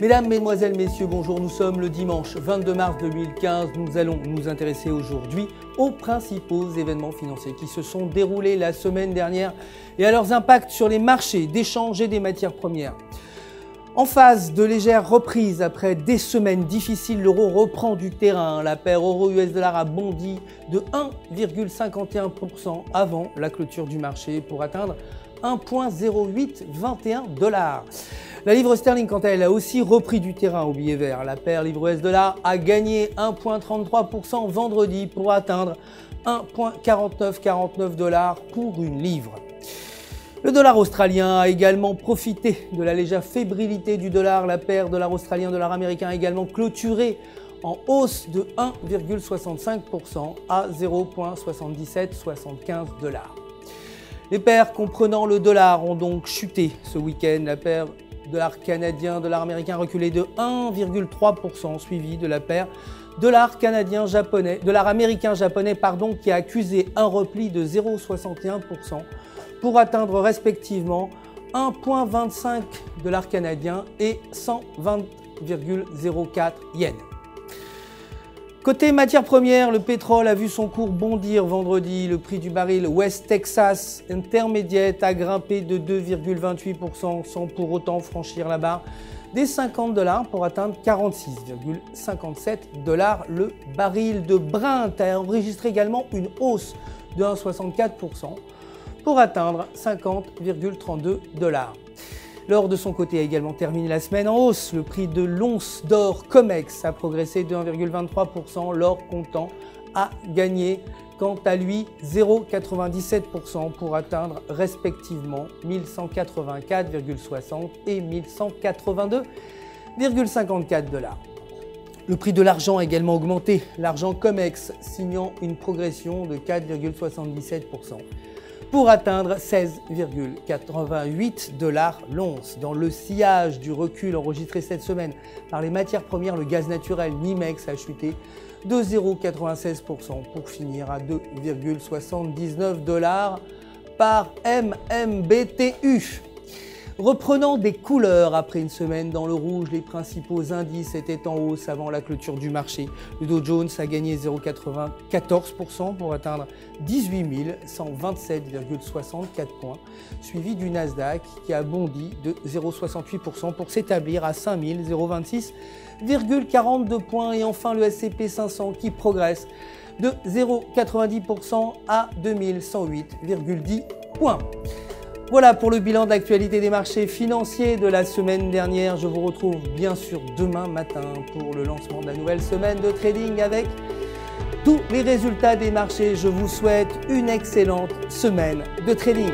Mesdames, Mesdemoiselles, Messieurs, bonjour, nous sommes le dimanche 22 mars 2015. Nous allons nous intéresser aujourd'hui aux principaux événements financiers qui se sont déroulés la semaine dernière et à leurs impacts sur les marchés d'échange et des matières premières. En phase de légère reprise après des semaines difficiles, l'euro reprend du terrain. La paire euro-US$ a bondi de 1,51% avant la clôture du marché pour atteindre 1,0821 $. La livre sterling, quant à elle, a aussi repris du terrain au billet vert. La paire livre-US$ a gagné 1,33% vendredi pour atteindre 1,4949 $ pour une livre. Le dollar australien a également profité de la légère fébrilité du dollar. La paire dollar australien, dollar américain a également clôturé en hausse de 1,65% à 0,7775 $. Les paires comprenant le dollar ont donc chuté ce week-end. La paire dollar canadien, dollar américain reculé de 1,3%, suivi de la paire dollar américain japonais qui a accusé un repli de 0,61% pour atteindre respectivement 1,25 $ canadien et 120,04 yens. Côté matières premières, le pétrole a vu son cours bondir vendredi. Le prix du baril West Texas Intermediate a grimpé de 2,28% sans pour autant franchir la barre des 50 $ pour atteindre 46,57 $ le baril. De Brent a enregistré également une hausse de 1,64% pour atteindre 50,32 $. L'or de son côté a également terminé la semaine en hausse. Le prix de l'once d'or COMEX a progressé de 1,23%. L'or comptant a gagné quant à lui 0,97% pour atteindre respectivement 1184,60 et 1182,54 $. Le prix de l'argent a également augmenté. L'argent COMEX signant une progression de 4,77% pour atteindre 16,88 $ l'once. Dans le sillage du recul enregistré cette semaine par les matières premières, le gaz naturel NYMEX a chuté de 0,96% pour finir à 2,79 $ par MMBTU. Reprenant des couleurs après une semaine dans le rouge, les principaux indices étaient en hausse avant la clôture du marché. Le Dow Jones a gagné 0,94% pour atteindre 18 127,64 points, suivi du Nasdaq qui a bondi de 0,68% pour s'établir à 5 042 points. Et enfin le S&P 500 qui progresse de 0,90% à 2108,10 points. Voilà pour le bilan de l'actualité des marchés financiers de la semaine dernière. Je vous retrouve bien sûr demain matin pour le lancement de la nouvelle semaine de trading avec tous les résultats des marchés. Je vous souhaite une excellente semaine de trading.